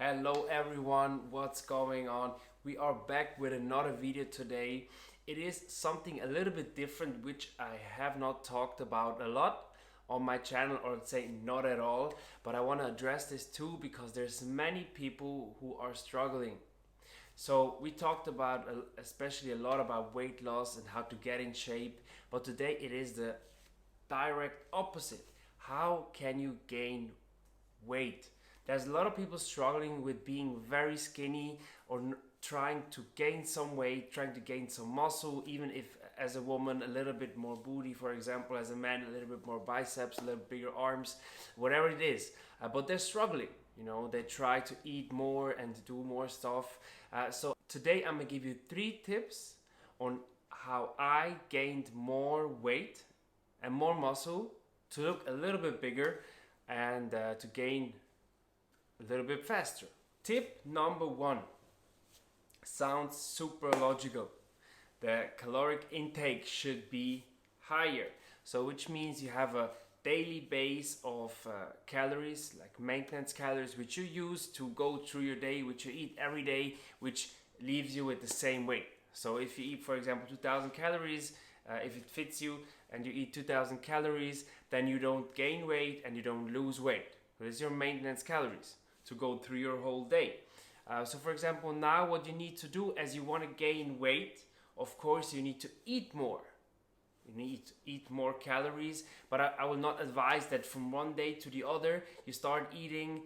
Hello everyone, what's going on? We are back with another video today. It is something a little bit different which I have not talked about a lot on my channel, or let's say not at all, but I want to address this too because there's many people who are struggling. So we talked about especially a lot about weight loss and how to get in shape, but today it is the direct opposite. How can you gain weight? There's a lot of people struggling with being very skinny or trying to gain some weight, trying to gain some muscle, even if as a woman a little bit more booty, for example, as a man a little bit more biceps, a little bigger arms, whatever it is. But they're struggling. They try to eat more and do more stuff. So today I'm gonna give you 3 tips on how I gained more weight and more muscle to look a little bit bigger and to gain a little bit faster. Tip number 1 sounds super logical. The caloric intake should be higher. So which means you have a daily base of calories, like maintenance calories, which you use to go through your day, which you eat every day, which leaves you with the same weight. So if you eat, for example, 2000 calories, if it fits you and you eat 2000 calories, then you don't gain weight and you don't lose weight. So it's your maintenance calories to go through your whole day. So for example, now what you need to do as you want to gain weight, of course you need to eat more. You need to eat more calories, but I will not advise that from one day to the other you start eating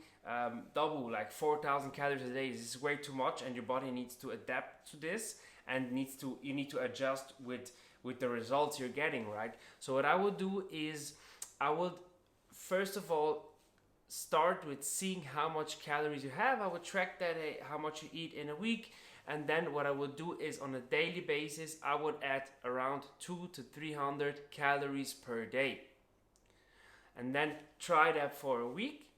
double, like 4000 calories a day. This is way too much and your body needs to adapt to this and you need to adjust with the results you're getting, right? So what I would do is I would first of all start with seeing how much calories you have. I would track that, how much you eat in a week, and then what I would do is on a daily basis I would add around 200 to 300 calories per day, and then try that for a week.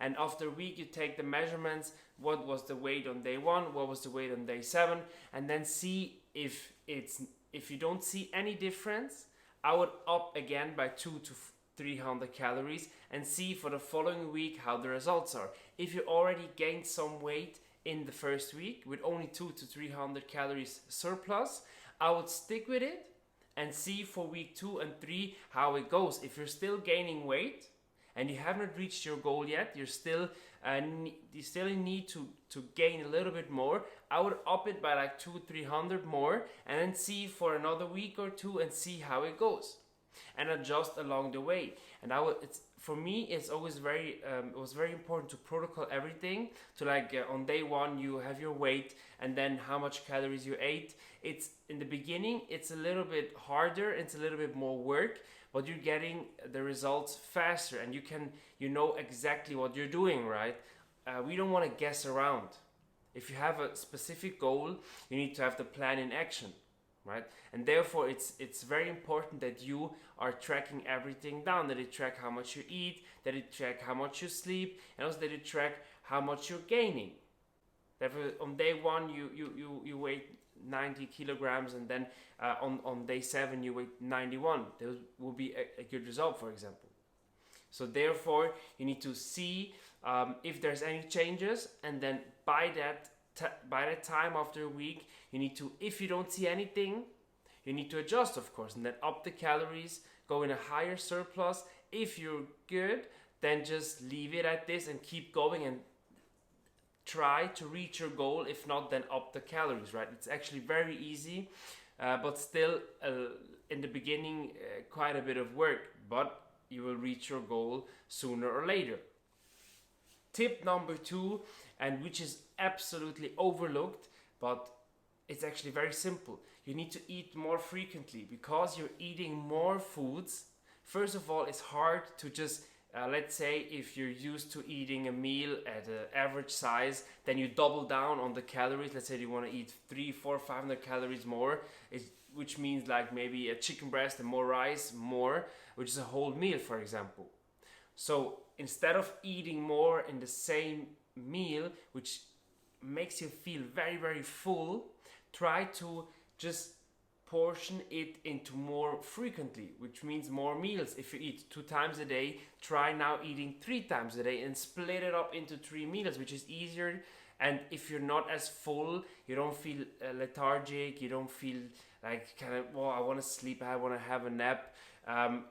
And after a week you take the measurements, what was the weight on day 1, what was the weight on day 7, and then see if you don't see any difference, I would up again by 200 to 300 calories and see for the following week how the results are. If you already gained some weight in the first week with only 200 to 300 calories surplus, I would stick with it and see for week 2 and 3 how it goes. If you're still gaining weight and you haven't reached your goal yet, you still need to gain a little bit more, I would up it by like 200-300 more and then see for another week or 2 and see how it goes and adjust along the way. And for me it's always it was very important to protocol everything, to on day 1 you have your weight and then how much calories you ate. It's in the beginning it's a little bit harder, it's a little bit more work, but you're getting the results faster and you know exactly what you're doing, right? We don't want to guess around. If you have a specific goal, you need to have the plan in action, right? And therefore it's very important that you are tracking everything down, that you track how much you eat, that you track how much you sleep, and also that you track how much you're gaining. Therefore on day 1 you weigh 90 kilograms and then on day 7 you weigh 91. That will be a good result, for example. So therefore you need to see if there's any changes, and then by that time after a week you need to, if you don't see anything, you need to adjust, of course, and then up the calories, go in a higher surplus. If you're good, then just leave it at this and keep going and try to reach your goal. If not, then up the calories, right? It's actually very easy, but still in the beginning quite a bit of work, but you will reach your goal sooner or later. Tip number 2, and which is absolutely overlooked, but it's actually very simple. You need to eat more frequently because you're eating more foods. First of all, it's hard to just let's say if you're used to eating a meal at an average size, then you double down on the calories. Let's say you want to eat 300, 400, 500 calories more, which means like maybe a chicken breast and more rice, which is a whole meal, for example. So instead of eating more in the same meal, which makes you feel very, very full, try to just portion it into more frequently, which means more meals. If you eat 2 times a day, try now eating 3 times a day and split it up into 3 meals, which is easier. And if you're not as full, you don't feel lethargic, you don't feel like kind of, well, I want to sleep, I want to have a nap.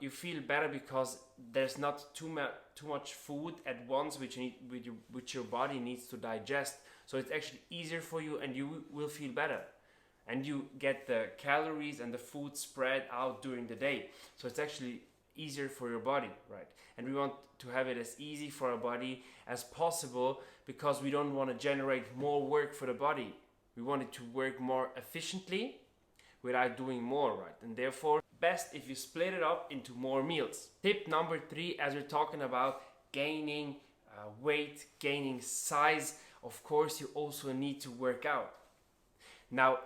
You feel better because there's not too much food at once which your body needs to digest. So it's actually easier for you, and you will feel better. And you get the calories and the food spread out during the day. So it's actually easier for your body, right? And we want to have it as easy for our body as possible, because we don't want to generate more work for the body. We want it to work more efficiently without doing more, right? And therefore, best if you split it up into more meals. Tip number 3, as we're talking about gaining weight, gaining size, of course, you also need to work out. Now,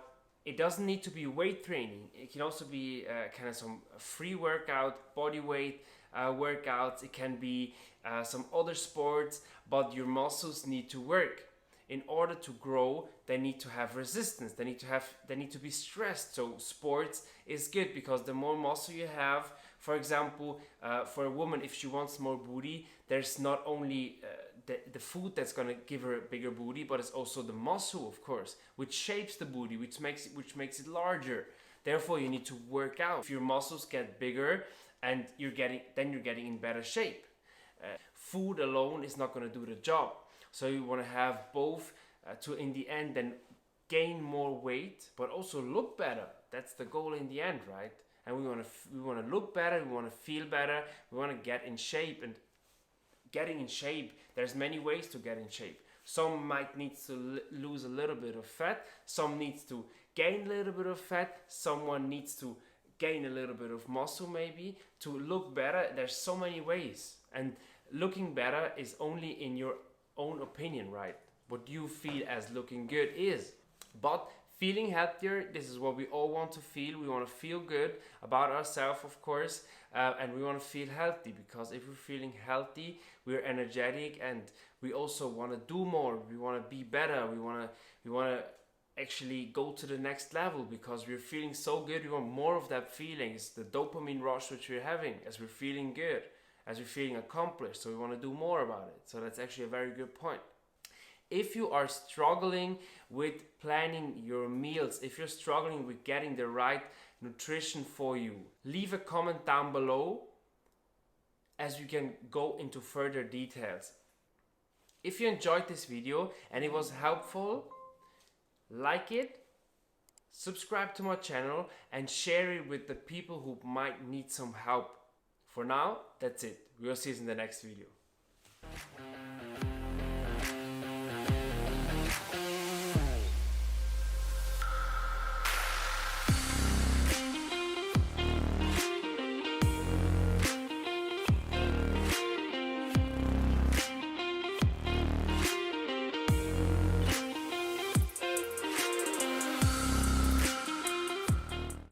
it doesn't need to be weight training. It can also be kind of some free workout, body weight workouts. It can be some other sports, but your muscles need to work. In order to grow, they need to have resistance. They need to be stressed. So sports is good, because the more muscle you have, for example, for a woman, if she wants more booty, there's not only the food that's gonna give her a bigger booty, but it's also the muscle, of course, which shapes the booty, which makes it larger. Therefore, you need to work out. If your muscles get bigger, and you're getting in better shape. Food alone is not gonna do the job. So you want to have both to, in the end, then gain more weight, but also look better. That's the goal in the end, right? And we want to look better. We want to feel better. We want to get in shape. And getting in shape, there's many ways to get in shape. Some might need to lose a little bit of fat. Some needs to gain a little bit of fat. Someone needs to gain a little bit of muscle, maybe, to look better. There's so many ways, and looking better is only in your own opinion, right? What you feel as looking good is. But feeling healthier, this is what we all want to feel. We want to feel good about ourselves, of course, and we want to feel healthy, because if we're feeling healthy, we're energetic, and we also want to do more. We want to be better. We want to actually go to the next level, because we're feeling so good. We want more of that feeling. It's the dopamine rush which we're having as we're feeling good, as we're feeling accomplished. So we want to do more about it. So that's actually a very good point. If you are struggling with planning your meals, if you're struggling with getting the right nutrition for you, leave a comment down below, as we can go into further details. If you enjoyed this video and it was helpful, like it, subscribe to my channel, and share it with the people who might need some help. For now, that's it. We'll see you in the next video.